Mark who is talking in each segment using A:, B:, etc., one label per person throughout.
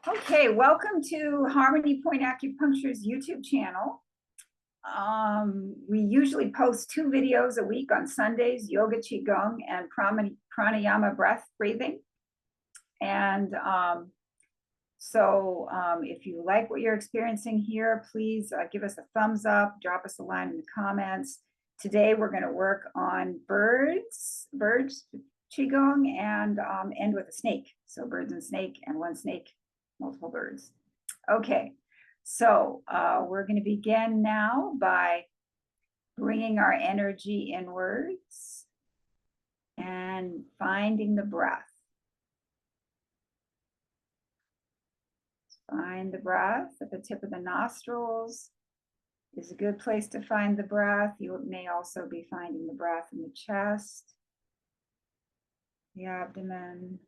A: Okay, welcome to Harmony Point Acupuncture's YouTube channel. We usually post 2 videos a week on Sundays, yoga qigong and pranayama breath breathing. And if you like what you're experiencing here, please give us a thumbs up, drop us a line in the comments. Today we're going to work on birds qigong and end with a snake. So birds and snake and one snake, multiple birds. Okay, so we're going to begin now by bringing our energy inwards and finding the breath. Find the breath at the tip of the nostrils is a good place to find the breath. You may also be finding the breath in the chest, the abdomen.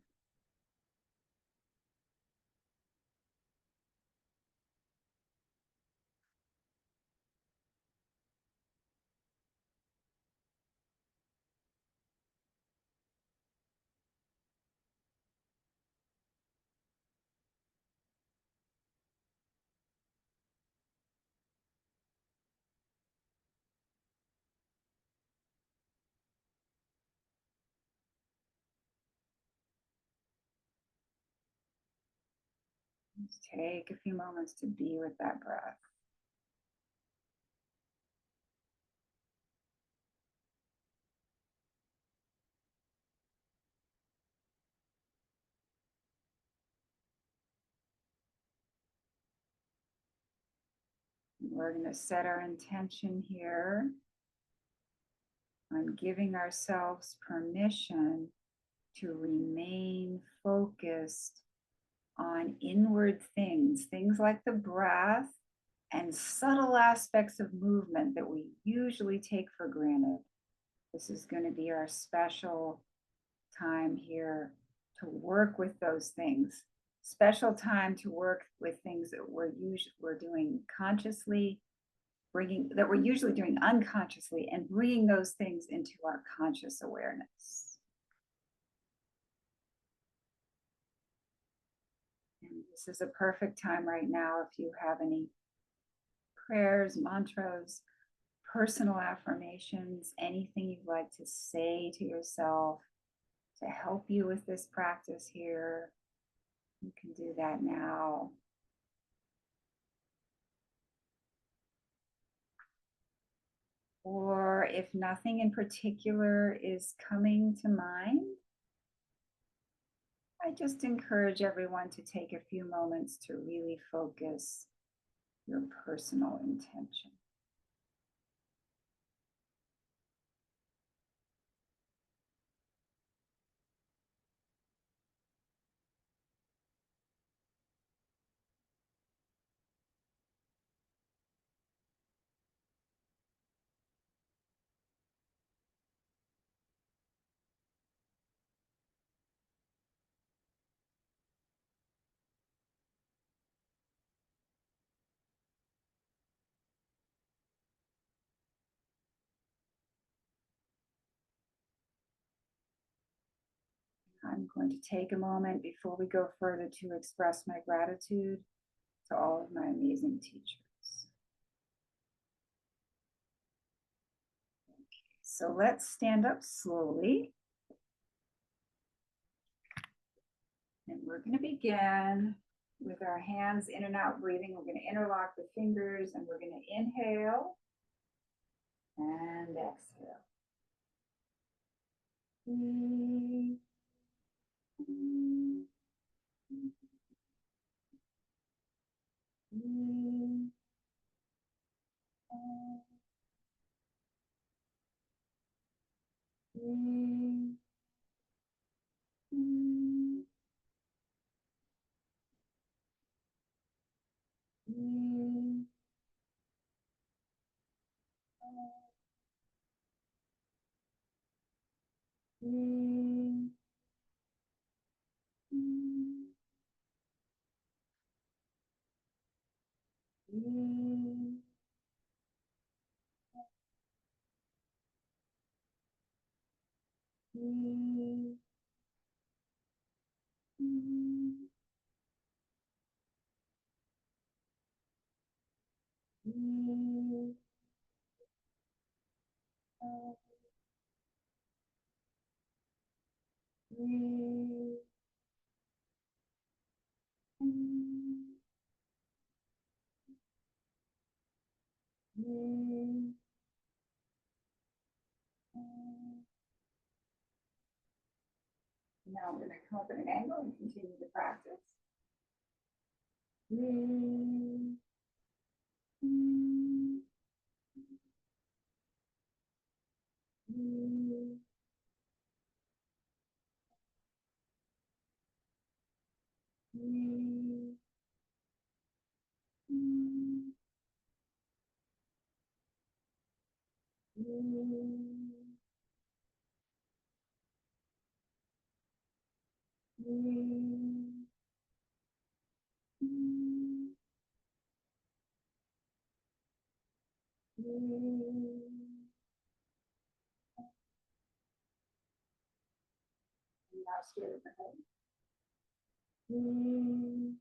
A: Just take a few moments to be with that breath. We're going to set our intention here on giving ourselves permission to remain focused on inward things like the breath and subtle aspects of movement that we usually take for granted. This is going to be our special time here to work with those things. Special time to work with things that we're doing consciously, that we're usually doing unconsciously, and bringing those things into our conscious awareness. And this is a perfect time right now if you have any prayers, mantras, personal affirmations, anything you'd like to say to yourself to help you with this practice here. You can do that now. Or if nothing in particular is coming to mind, I just encourage everyone to take a few moments to really focus your personal intention. I'm going to take a moment before we go further to express my gratitude to all of my amazing teachers. Okay, so let's stand up slowly. And we're going to begin with our hands in and out breathing. We're going to interlock the fingers and we're going to inhale and exhale. Breathe. Breathe. Now we're going to come up at an angle and continue the practice. Breathe. Breathe. Breathe. Now straight overhead. Breathe.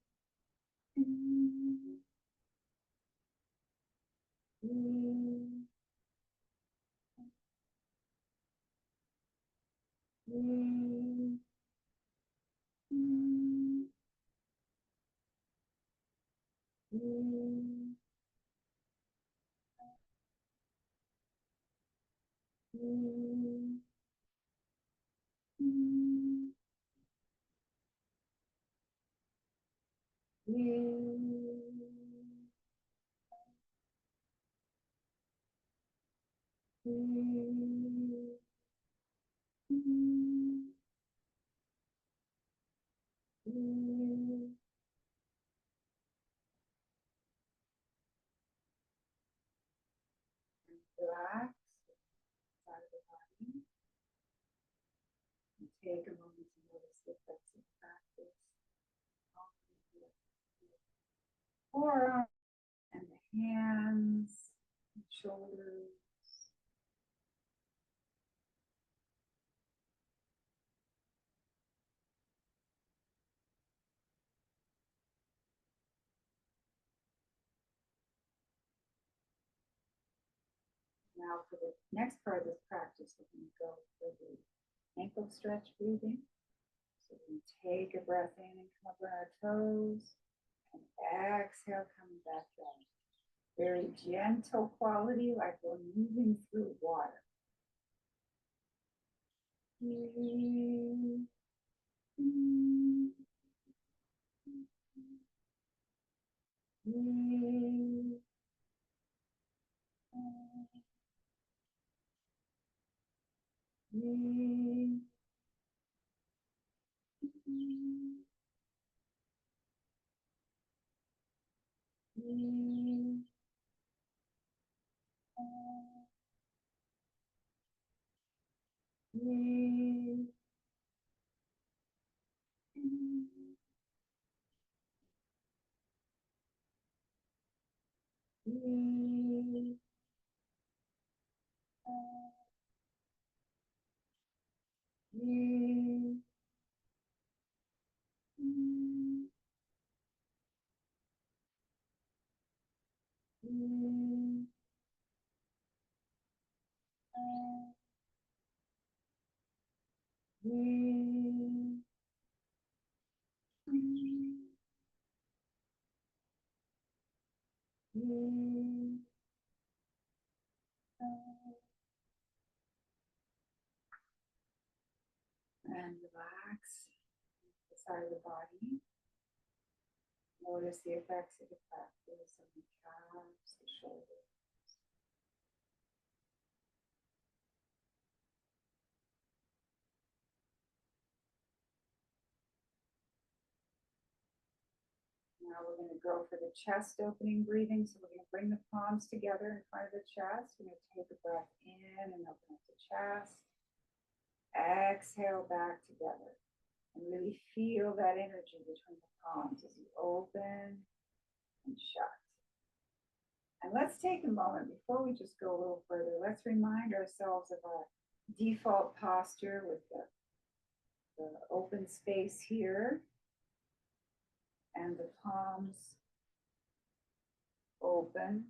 A: Relax out of the body. And take a moment to notice the effects of practice. Forearm and the hands, and shoulders. Now for the next part of this practice, we're going to go for the ankle stretch breathing. So we take a breath in and come up on our toes, and exhale, coming back down. Very gentle quality, like we're moving through water. Breathe. Breathe. Breathe. Breathe. Breathe. Breathe. Breathe. Breathe. Breathe. Breathe. And relax the side of the body. Notice the effects of the practice on the calves, the shoulders. Now we're going to go for the chest opening breathing. So we're going to bring the palms together in front of the chest. We're going to take a breath in and open up the chest. Exhale back together. And really feel that energy between the palms as you open and shut. And let's take a moment before we just go a little further. Let's remind ourselves of our default posture with the open space here and the palms open.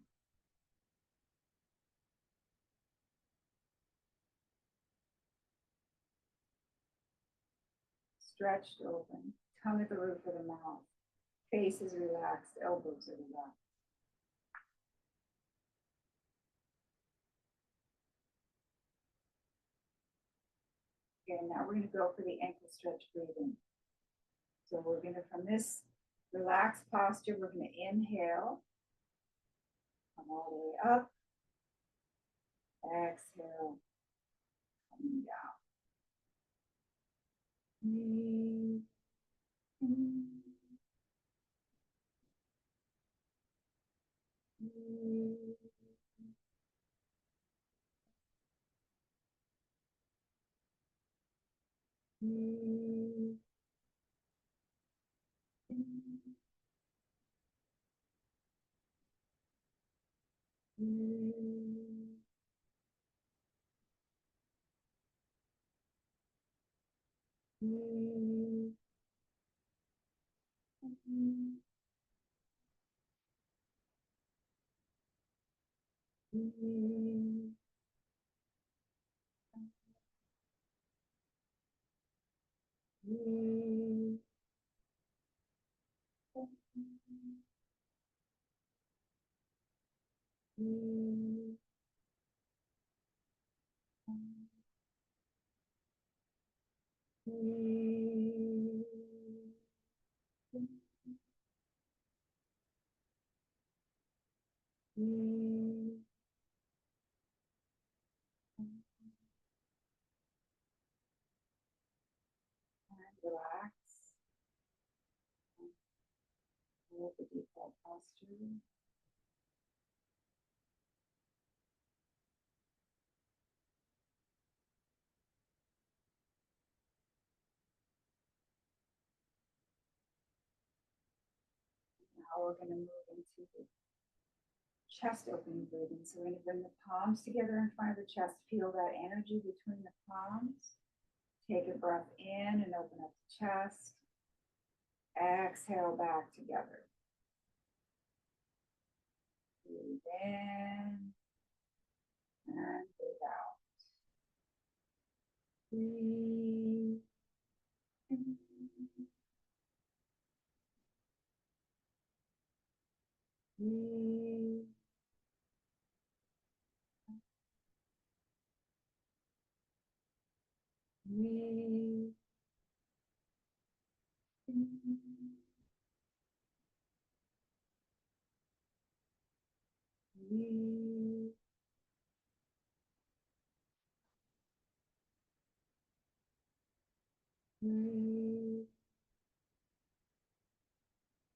A: stretched open, tongue at the roof of the mouth, face is relaxed, elbows are relaxed. Okay, now we're going to go for the ankle stretch breathing. So we're going to, from this relaxed posture, we're going to inhale, come all the way up, exhale, coming down. Relax. Hold the default posture. Now we're going to move into the chest opening breathing. So we're going to bring the palms together in front of the chest. Feel that energy between the palms. Take a breath in and open up the chest. Exhale back together. Breathe in and breathe out. Breathe in. Breathe. Breathe. Breathe. Breathe.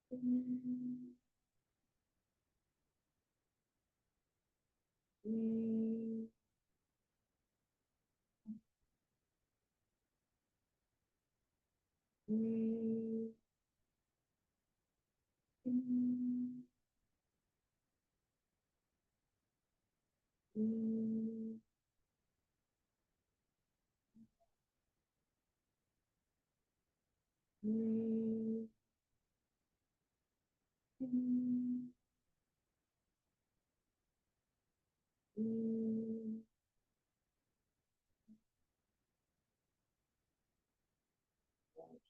A: Breathe. Breathe. Breathe. Breathe. Breathe.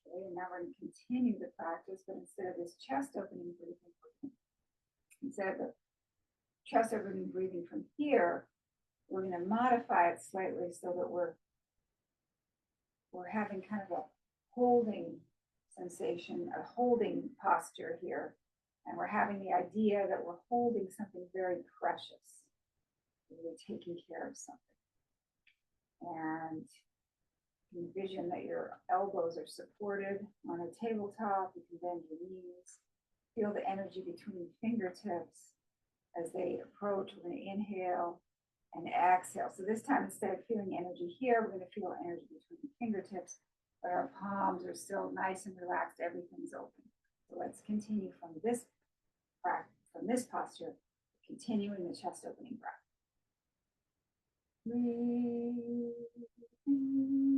A: Okay, and now we're going to continue the practice, but instead of this chest opening breathing, instead of the chest opening breathing from here, we're going to modify it slightly so that we're having kind of a holding sensation, a holding posture here. And we're having the idea that we're holding something very precious. We're taking care of something. And envision that your elbows are supported on a tabletop. You can bend your knees. Feel the energy between fingertips as they approach. We're going to inhale and exhale. So this time, instead of feeling energy here, we're going to feel energy between the fingertips, but our palms are still nice and relaxed. Everything's open. So let's continue from this posture, continuing the chest opening breath. Breathe. Breathe.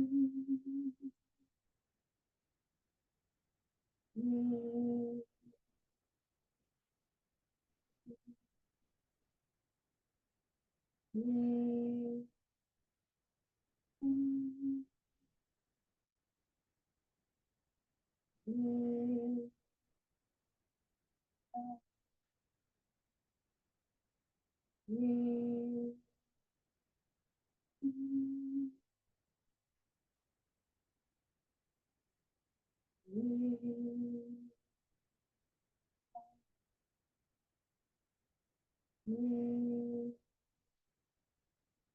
A: Breathe. Breathe out. Breathe in. Breathe.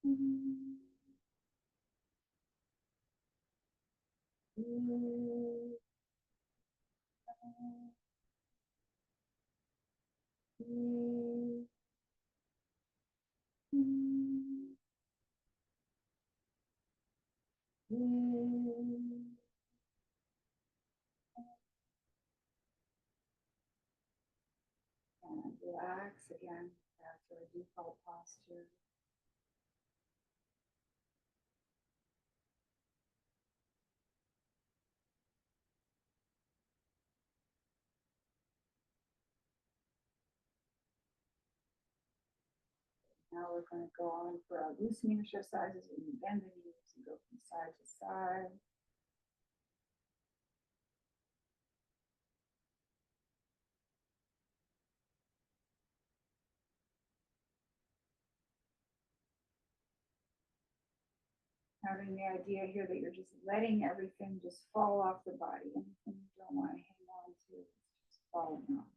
A: Breathe in. Breathe out. Breathe in. Breathe. And relax again back to our default posture. Now we're going to go on for our loosening exercises. We can bend the knees and go from side to side. Having the idea here that you're just letting everything just fall off the body. Anything you don't want to hang on to, it's just falling off.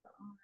A: The arms.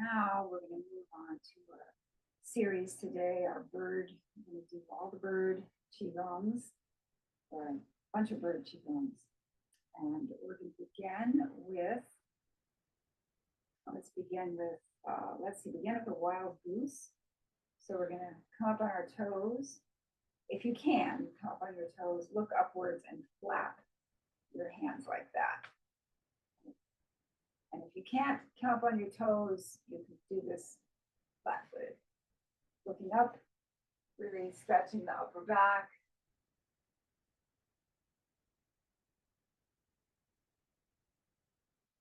A: Now we're going to move on to our series today, our bird. We're going to do all the bird qigongs, or a bunch of bird qigongs. And we're going to begin with, begin with the wild goose. So we're going to come up on our toes. If you can, come up on your toes, look upwards and flap your hands like that. And if you can't come up on your toes, you can do this flat-footed. Looking up, really stretching the upper back.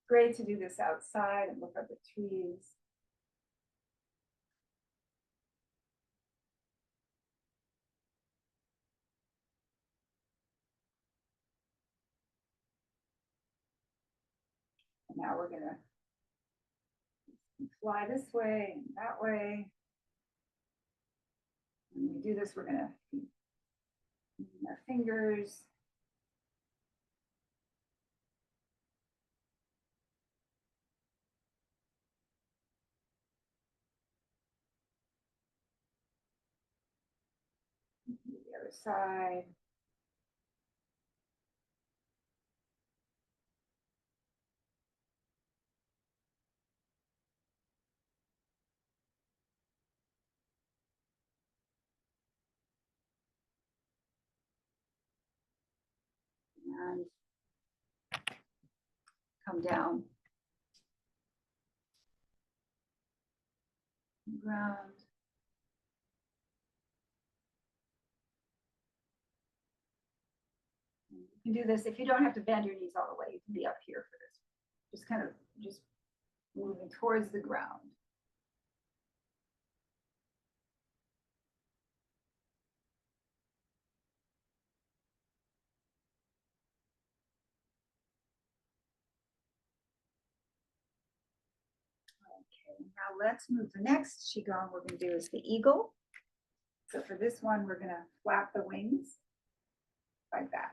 A: Great to do this outside and look up at trees. And now we're going to fly this way and that way. When we do this, we're going to use our fingers. The other side. And come down. Ground. You can do this if you don't have to bend your knees all the way. You can be up here for this. Just kind of just moving towards the ground. Okay, now let's move. The next qigong we're going to do is the eagle. So for this one, we're going to flap the wings like that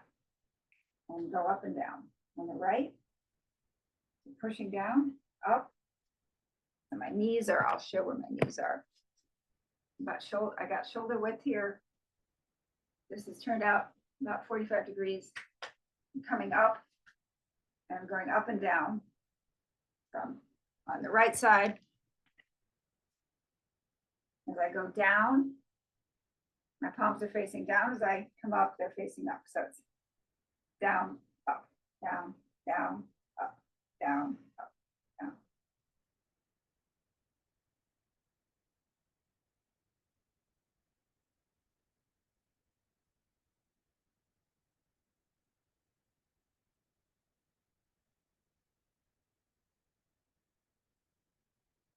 A: and go up and down. On the right, Pushing down, up. And my knees are, I'll show where my knees are. I got shoulder width here. This has turned out about 45 degrees. I'm coming up and I'm going up and down from on the right side. As I go down, my palms are facing down. As I come up, they're facing up. So it's down, up, down, down, up, down, up, down.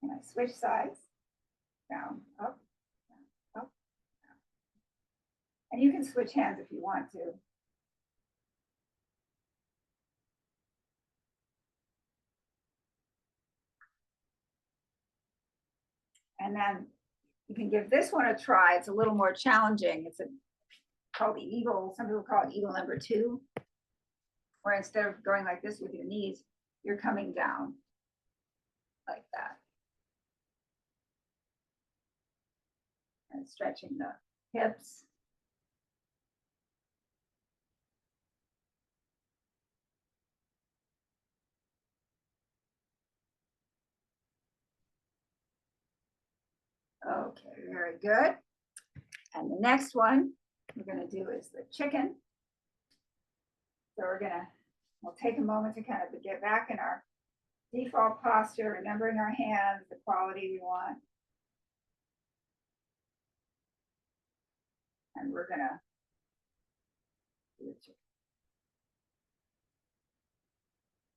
A: And I switch sides, down, up, down, up, down. And you can switch hands if you want to. And then you can give this one a try. It's a little more challenging. It's called the eagle. Some people call it eagle number 2, where instead of going like this with your knees, you're coming down like that. And stretching the hips. Okay, very good. And the next one we're going to do is the chicken. So we'll take a moment to kind of get back in our default posture, remembering our hands, the quality we want. And we're going to do the chicken.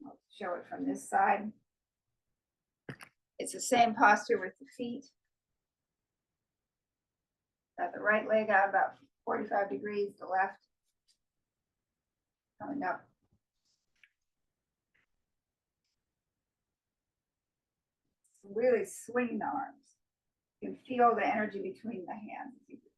A: I'll show it from this side. It's the same posture with the feet. Got the right leg out about 45 degrees, the left coming up. Really swing the arms. You can feel the energy between the hands as you do this.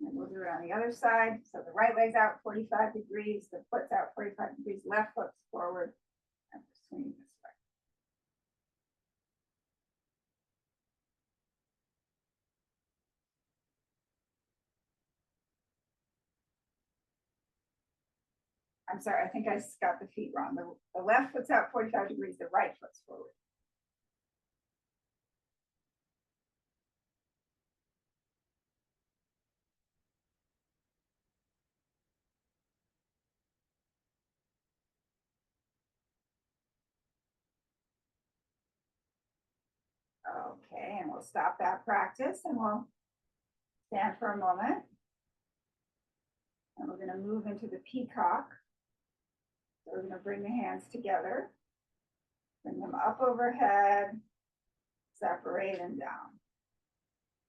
A: And we'll do it on the other side. So the right leg's out 45 degrees, the foot's out 45 degrees, left foot's forward, and we're swinging this way. I'm sorry, I think I got the feet wrong. The left foot's out 45 degrees, the right foot's forward. Okay, and we'll stop that practice and we'll stand for a moment. And we're going to move into the peacock. So we're going to bring the hands together, bring them up overhead, separate and down.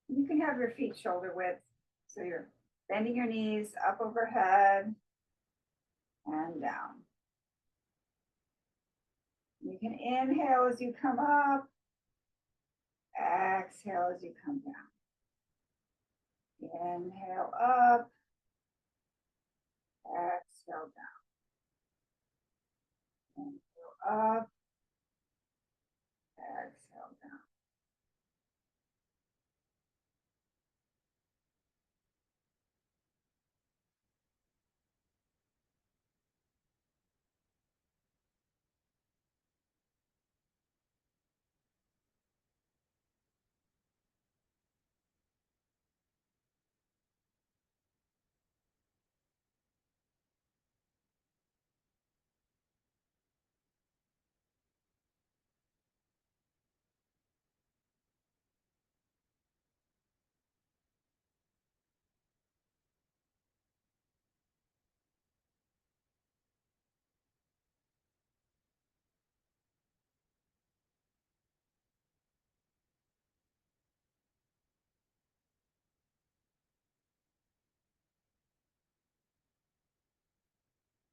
A: You can have your feet shoulder width. So you're bending your knees up overhead and down. You can inhale as you come up, exhale as you come down. Inhale up, exhale down. Inhale up, exhale down.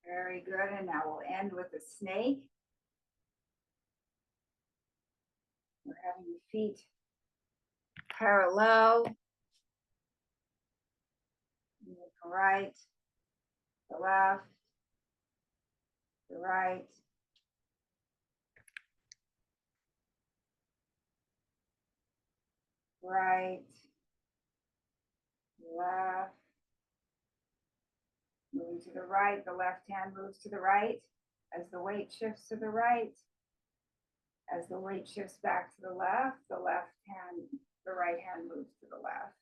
A: Very good. And now we'll end with a snake. feet parallel. The right, the left, the right, right, left. Moving to the right, the left hand moves to the right as the weight shifts to the right. As the weight shifts back to the right hand moves to the left.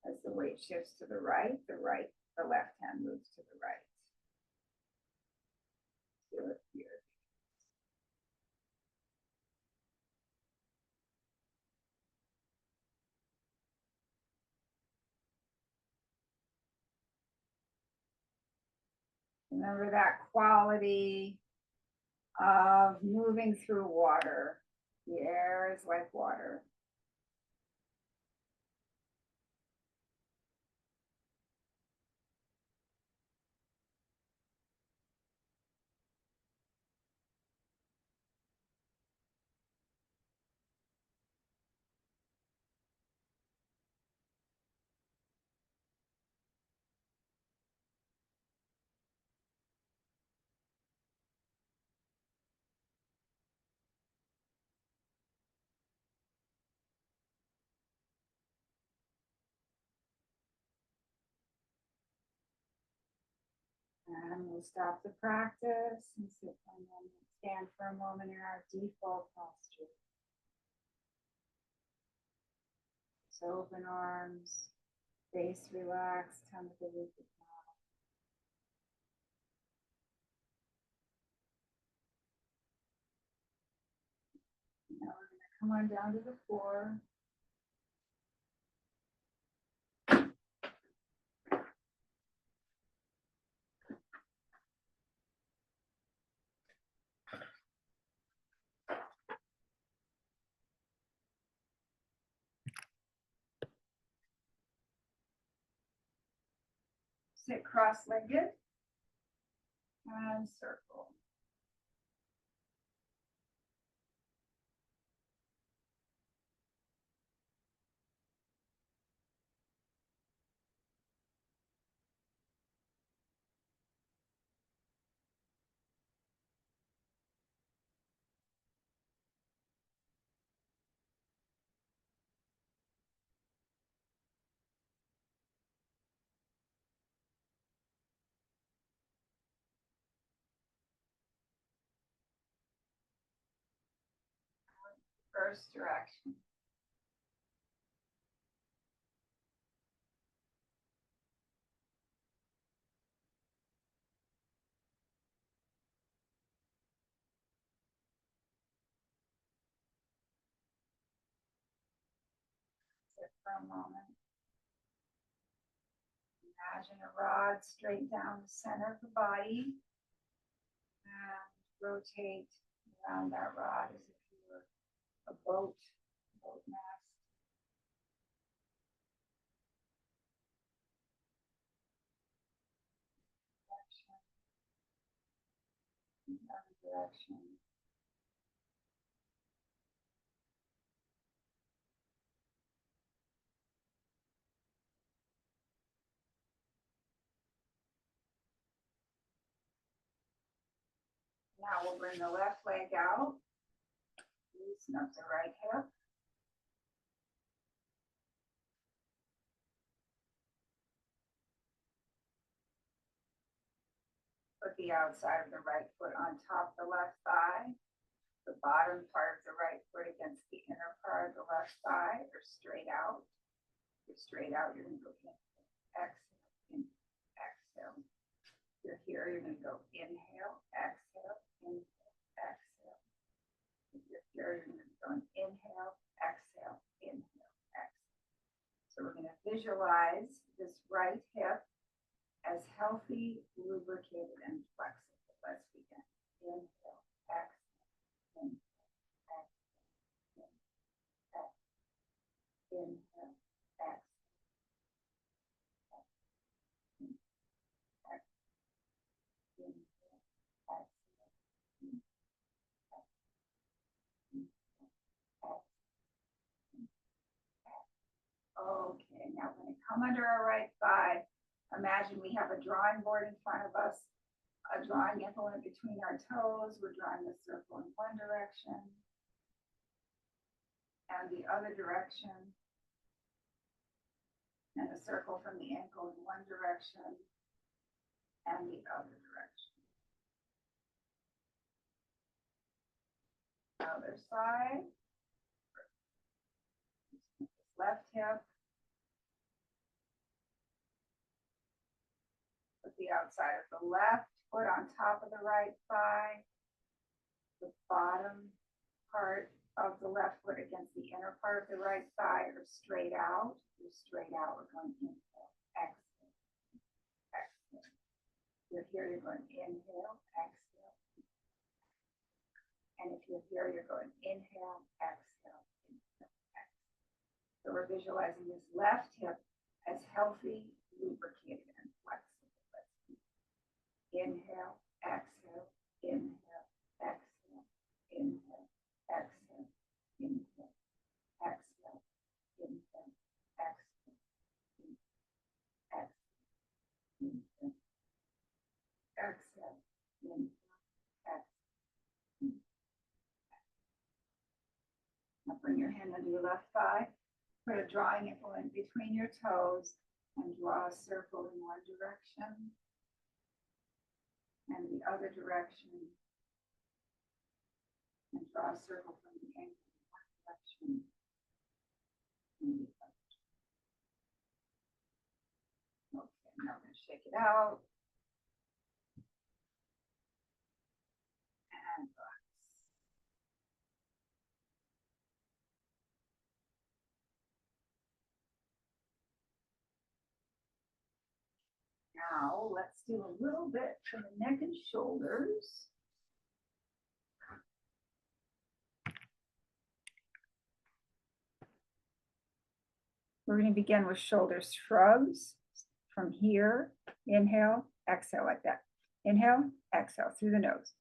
A: As the weight shifts to the left hand moves to the right. Feel it here. Remember that quality of moving through water. The air is like water. And we'll stop the practice and sit for a moment, stand for a moment in our default posture. So open arms, face relaxed, tongue to the roof of the mouth. Now we're going to come on down to the floor. Sit cross-legged and circle. First direction. Sit for a moment. Imagine a rod straight down the center of the body and rotate around that rod as if you were a boat mast. Other direction. Now we'll bring the left leg out, loosen up the right hip. Put the outside of the right foot on top of the left thigh, the bottom part of the right foot against the inner part of the left thigh, or straight out. If you're straight out, you're going to go in, exhale, in, exhale. If you're here, you're going to go inhale, exhale, exhale. If you're here, you're going to go inhale, exhale, exhale. So we're going to visualize this right hip as healthy, lubricated, and flexible. Let's begin. Inhale, exhale, inhale, exhale, inhale, exhale. come under our right thigh. Imagine we have a drawing board in front of us, a drawing implement between our toes. We're drawing a circle in one direction and the other direction, and a circle from the ankle in one direction and the other direction. Other side. Left hip. Put the outside of the left foot on top of the right thigh. The bottom part of the left foot against the inner part of the right thigh are straight out. You're straight out. We're going inhale, exhale, exhale. You're here, you're going inhale, exhale. And if you're here, you're going inhale, exhale, inhale, exhale. So we're visualizing this left hip as healthy, lubricated, and flexible. Inhale, exhale, inhale, exhale, inhale, exhale, inhale, exhale, inhale, exhale, inhale, exhale, inhale, exhale. Now bring your hand under your left thigh. Put a drawing implement between your toes and draw a circle in one direction and the other direction, and draw a circle from the ankle in one direction and the other. Okay, now we're going to shake it out. And relax. Now let's do a little bit for the neck and shoulders. We're going to begin with shoulder shrugs from here. Inhale, exhale like that. Inhale, exhale through the nose.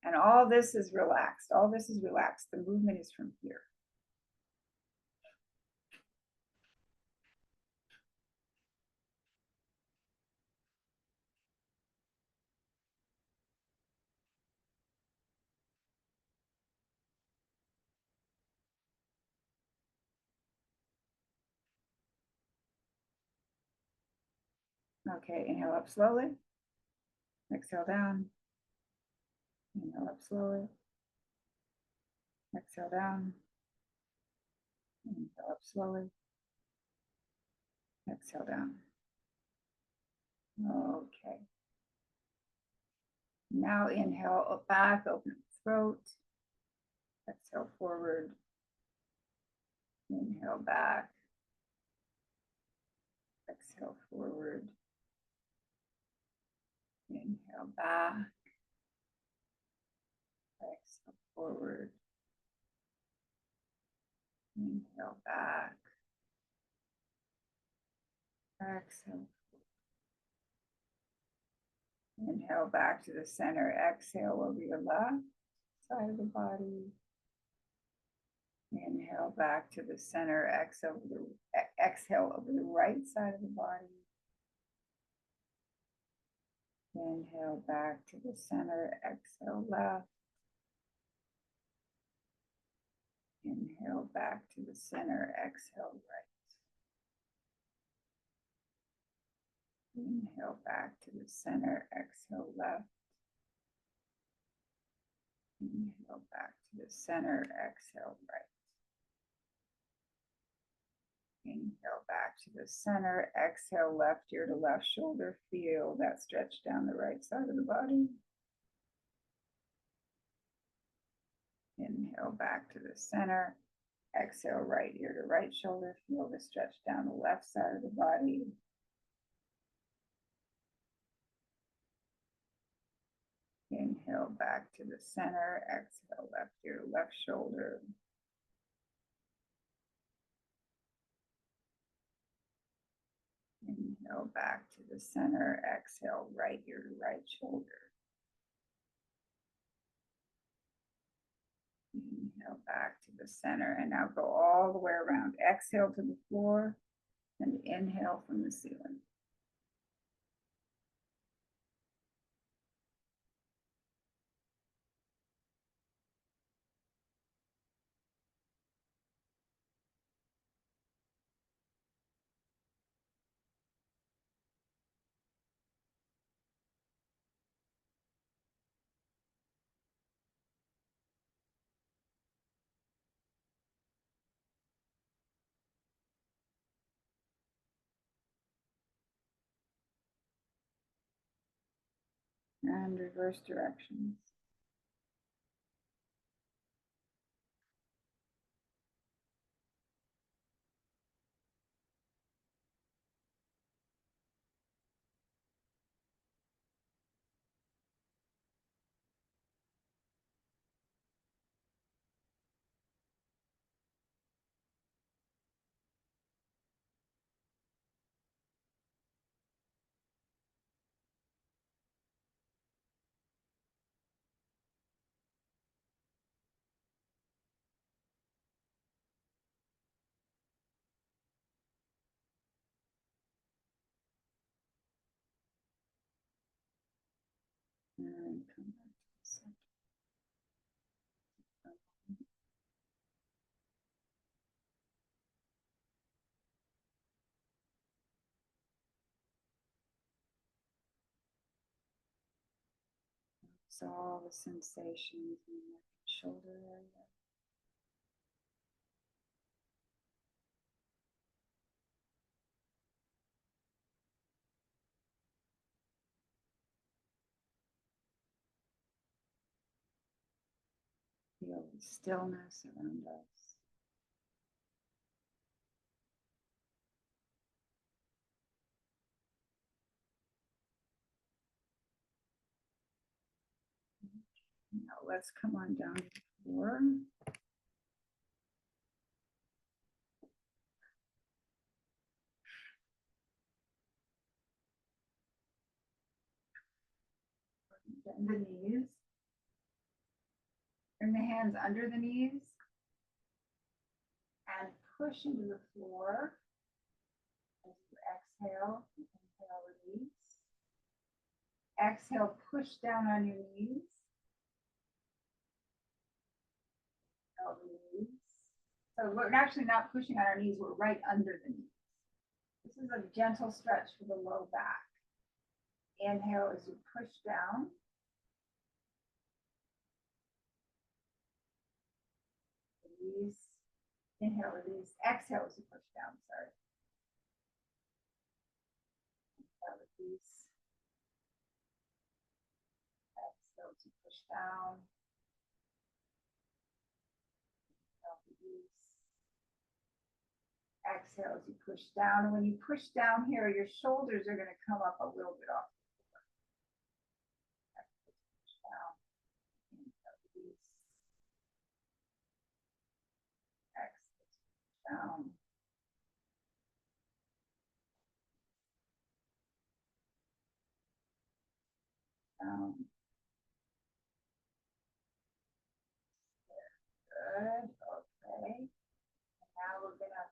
A: And all this is relaxed. All this is relaxed. The movement is from here. Okay, inhale up slowly. Exhale down. Inhale up slowly. Exhale down. Inhale up slowly. Exhale down. Okay. Now inhale up back, open the throat. Exhale forward. Inhale back. Exhale forward. Inhale back. Exhale forward. Inhale back. Exhale. Inhale back to the center. Exhale over your left side of the body. Inhale back to the center. Exhale over the right side of the body. Inhale back to the center. Exhale left. Inhale back to the center. Exhale right. Inhale back to the center. Exhale left. Inhale back to the center. Exhale right. Inhale back to the center. Exhale left ear to left shoulder. Feel that stretch down the right side of the body. Inhale back to the center. Exhale right ear to right shoulder. Feel the stretch down the left side of the body. Inhale back to the center. Exhale left ear to left shoulder. Inhale back to the center. Exhale right ear to right shoulder. Inhale back to the center, and now go all the way around. Exhale to the floor. And inhale from the ceiling. And reverse directions. And come back to the center. So all the sensations in the neck and shoulder area. Feel the stillness around us. Now let's come on down to the floor. Bend the knees. Bring the hands under the knees. And push into the floor. As you exhale, inhale, release. Exhale, push down on your knees. Exhale, release. So we're actually not pushing on our knees, we're right under the knees. This is a gentle stretch for the low back. Inhale as you push down. Release. Inhale, release. Exhale as you push down, sorry. Inhale, release. Exhale as you push down. Inhale, release. Exhale as you push down. And when you push down here, your shoulders are going to come up a little bit off the floor. Exhale, push down. Inhale, release. Exhale, push down. Down. Good. Okay. And now we're going to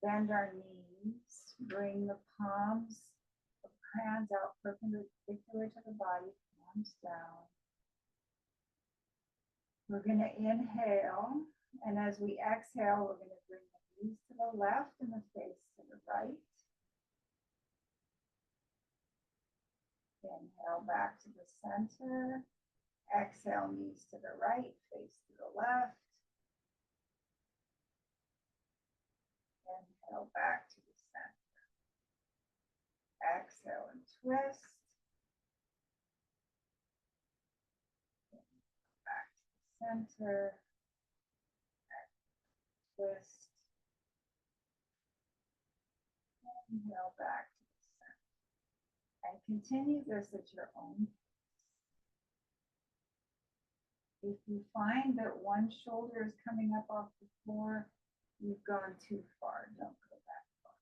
A: bend our knees, bring the palms of hands out perpendicular to the body, palms down. We're going to inhale, and as we exhale, we're going to bring the knees to the left and the face to the right. Inhale back to the center. Exhale, knees to the right, face to the left. Inhale back to the center. Exhale and twist. Back to the center. Twist. Inhale back to the center. And continue this at your own pace. If you find that one shoulder is coming up off the floor, you've gone too far. Don't go that far.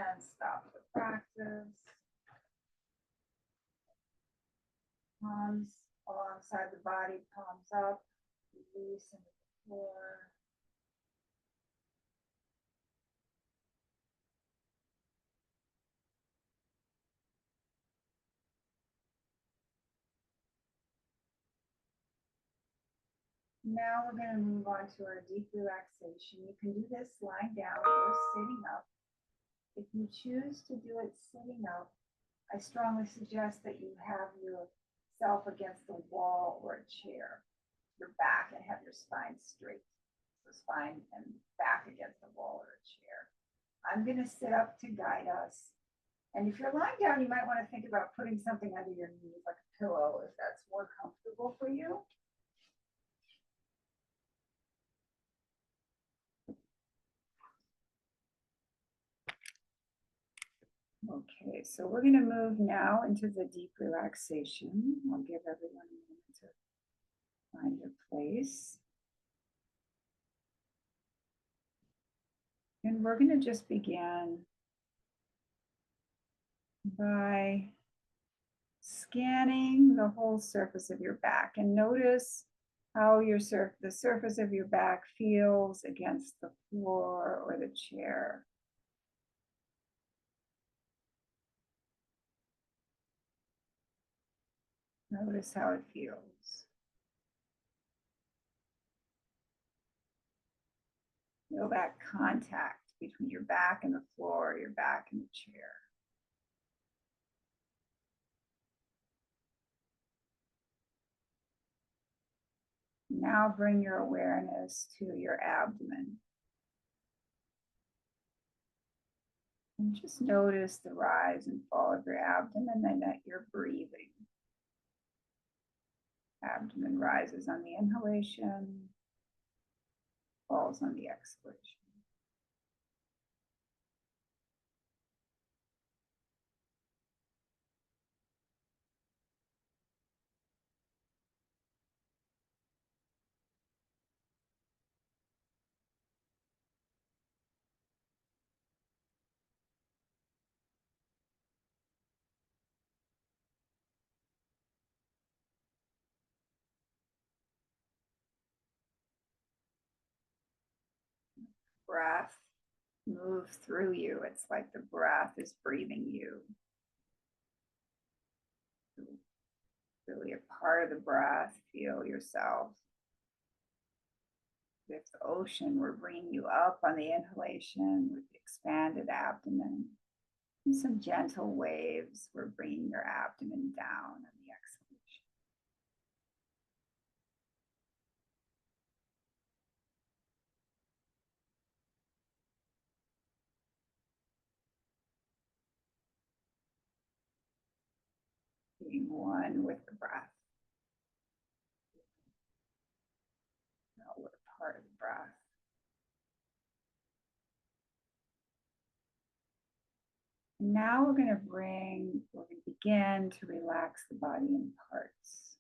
A: And stop the practice. Palms alongside the body, palms up, release into the floor. Now we're going to move on to our deep relaxation. You can do this lying down or sitting up. If you choose to do it sitting up, I strongly suggest that you have yourself against the wall or a chair, your back, and have your spine straight. So spine and back against the wall or a chair. I'm going to sit up to guide us. And if you're lying down, you might want to think about putting something under your knees, like a pillow, if that's more comfortable for you. Okay, so we're going to move now into the deep relaxation. I'll give everyone a moment to find their place. And we're going to just begin by scanning the whole surface of your back, and notice how the surface of your back feels against the floor or the chair. Notice how it feels. Feel that contact between your back and the floor, your back and the chair. Now bring your awareness to your abdomen. And just notice the rise and fall of your abdomen and that you're breathing. Abdomen rises on the inhalation, falls on the exhalation. Breath move through you. It's like the breath is breathing you. Really a part of the breath. Feel yourself. If the ocean were bringing you up on the inhalation with the expanded abdomen, and some gentle waves were bringing your abdomen down on the exhalation. Being one with the breath. Now we're part of the breath. Now we're going to begin to relax the body in parts.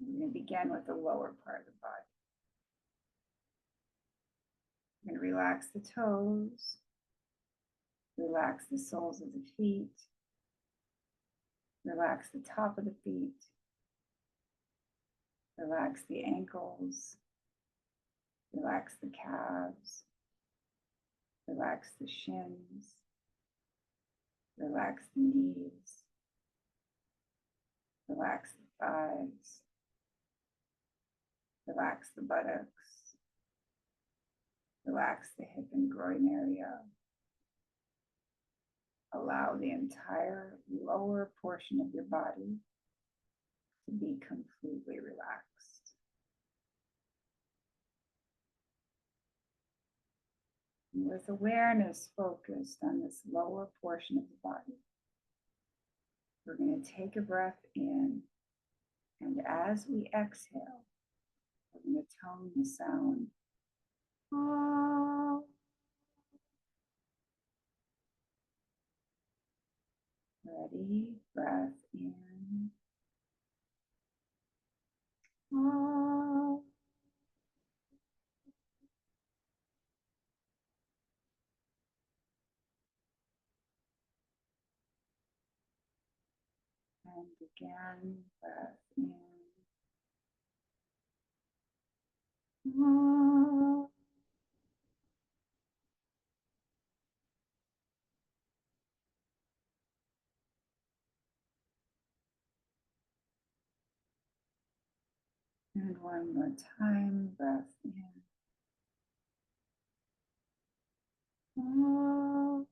A: We're going to begin with the lower part of the body. We're going to relax the toes, relax the soles of the feet, relax the top of the feet, relax the ankles, relax the calves, relax the shins, relax the knees, relax the thighs, relax the buttocks, relax the hip and groin area. Allow the entire lower portion of your body to be completely relaxed. And with awareness focused on this lower portion of the body, we're going to take a breath in, and as we exhale, we're going to tone the sound. Ah. Ready, breath in. Ah. And again, breath in. Oh. And one more time, breath in. Oh.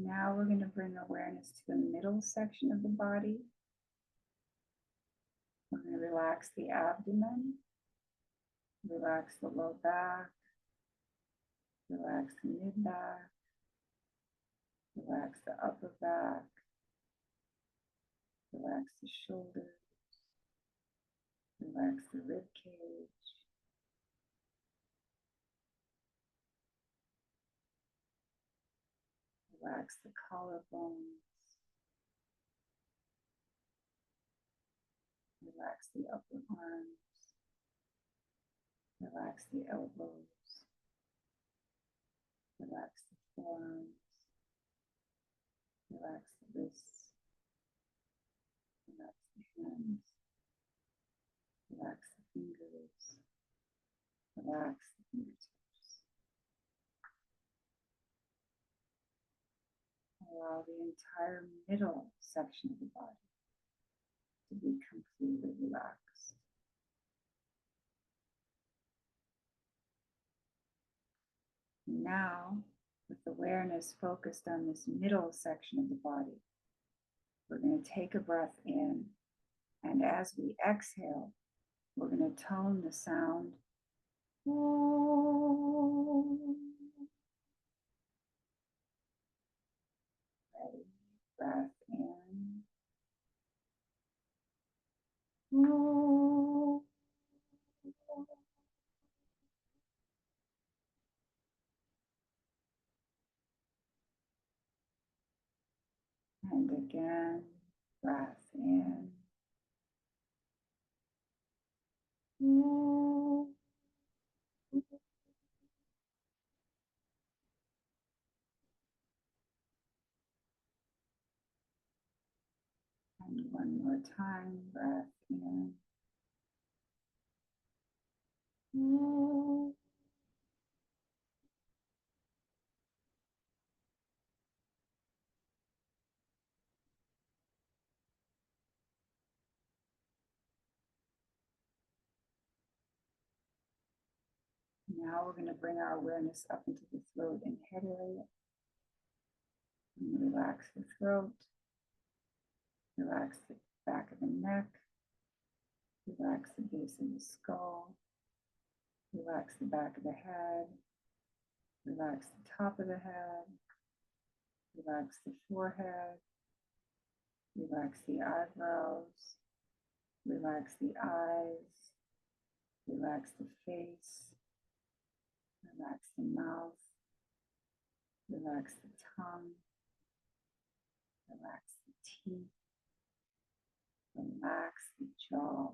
A: Now we're going to bring awareness to the middle section of the body. We're going to relax the abdomen, relax the low back, relax the mid back, relax the upper back, relax the shoulders, relax the rib cage, relax the collarbones, relax the upper arms, relax the elbows, relax the forearms, relax the wrists, relax the hands, relax the fingers, relax the fingertips. Allow the entire middle section of the body to be completely relaxed. Now, with awareness focused on this middle section of the body, we're going to take a breath in, and as we exhale, we're going to tone the sound. Ready? Breath in. And again, breath in. And one more time, breath in. Now we're going to bring our awareness up into the throat and head area. And relax the throat, relax the back of the neck, relax the base of the skull, relax the back of the head, relax the top of the head, relax the forehead, relax the eyebrows, relax the eyes, relax the face, relax the mouth, relax the tongue, relax the teeth, relax the jaw.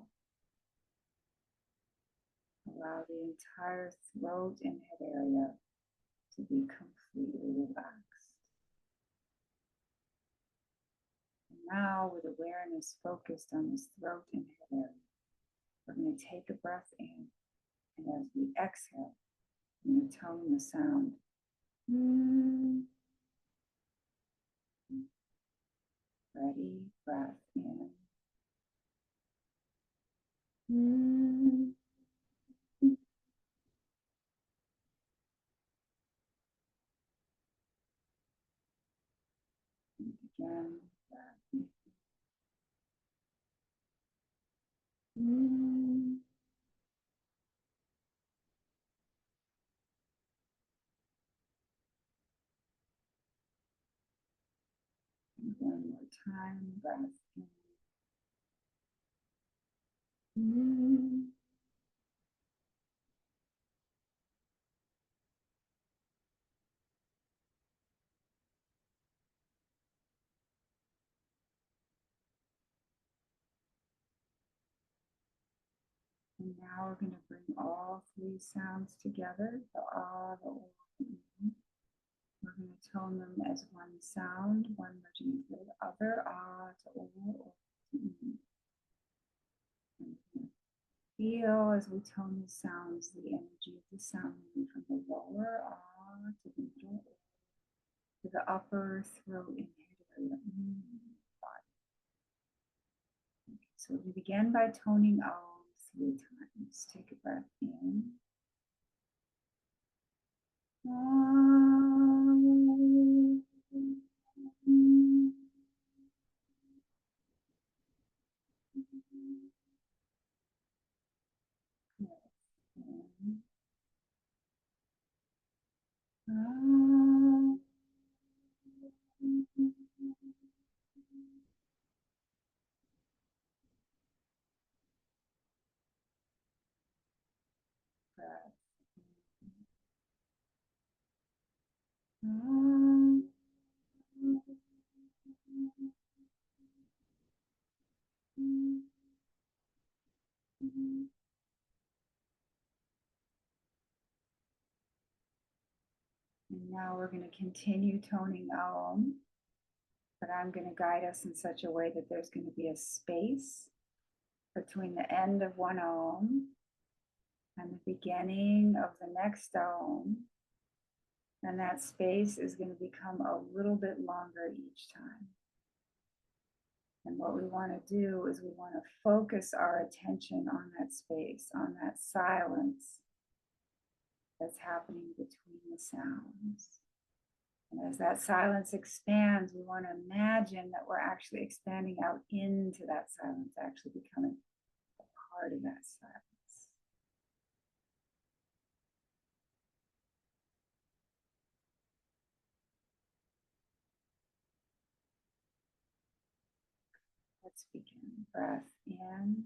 A: Allow the entire throat and head area to be completely relaxed. And now, with awareness focused on this throat and head area, we're going to take a breath in, and as we exhale, we're going to tone the sound. Ready? Breath in. And again, breath in. And one more time, breath in. And now we're going to bring all three sounds together, the ah, the o, the e. We're going to tone them as one sound, one merging into the other, ah to o, to e. And feel as we tone the sounds, the energy of the sound moving from the lower ah to the middle to the upper throat and head area. So we begin by toning all 3 times. Take a breath in. And now we're going to continue toning Om, but I'm going to guide us in such a way that there's going to be a space between the end of one Om and the beginning of the next Om. And that space is going to become a little bit longer each time. And what we want to do is we want to focus our attention on that space, on that silence that's happening between the sounds. And as that silence expands, we want to imagine that we're actually expanding out into that silence, actually becoming a part of that silence. Let's begin. Breath in.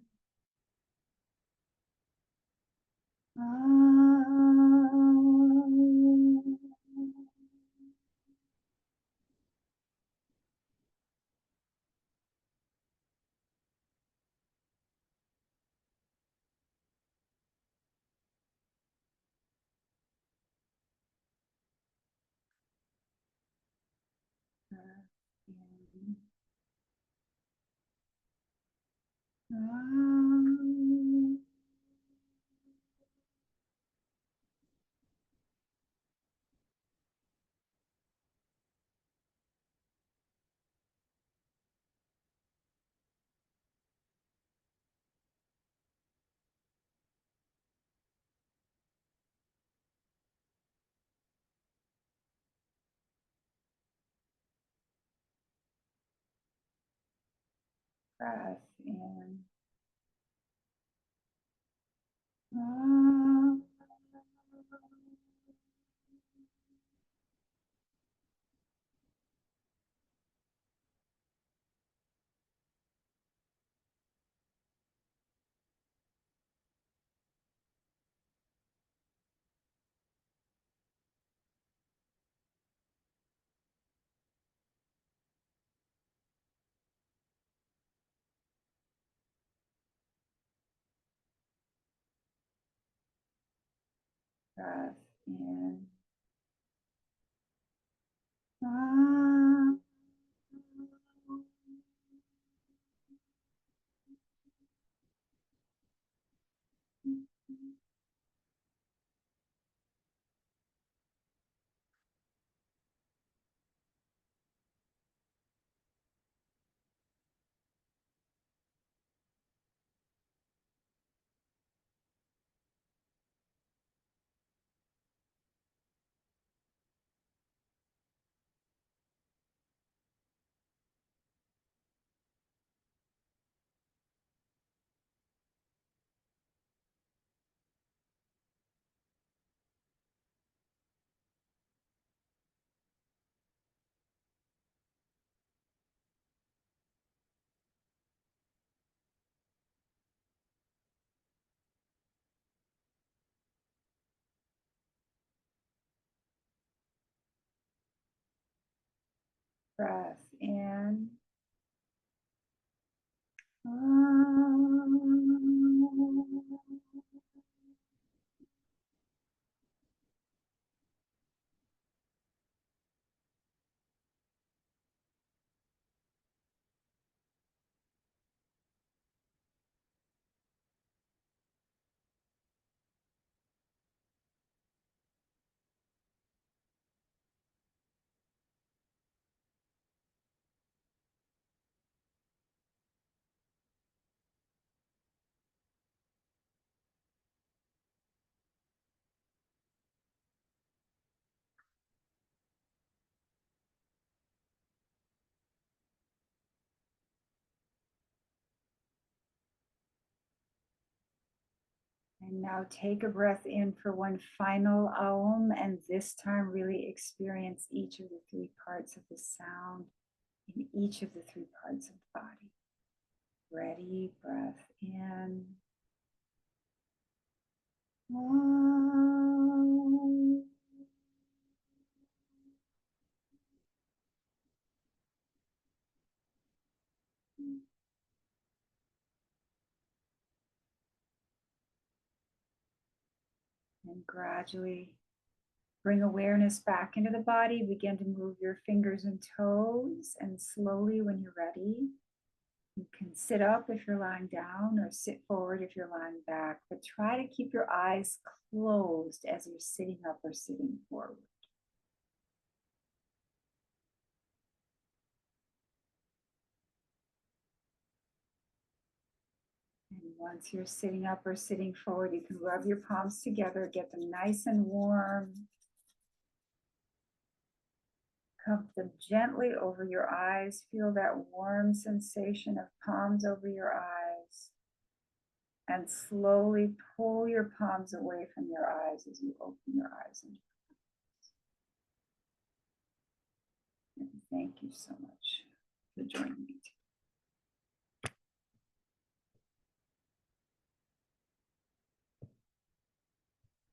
A: Breath in. Breath in. Breath in. Breath in. And now take a breath in for one final Aum, and this time really experience each of the three parts of the sound in each of the three parts of the body. Ready, breath in. Om. And gradually bring awareness back into the body. Begin to move your fingers and toes. And slowly, when you're ready, you can sit up if you're lying down or sit forward if you're lying back. But try to keep your eyes closed as you're sitting up or sitting forward. And once you're sitting up or sitting forward, you can rub your palms together, get them nice and warm. Cup them gently over your eyes. Feel that warm sensation of palms over your eyes. And slowly pull your palms away from your eyes as you open your eyes. And thank you so much for joining me today.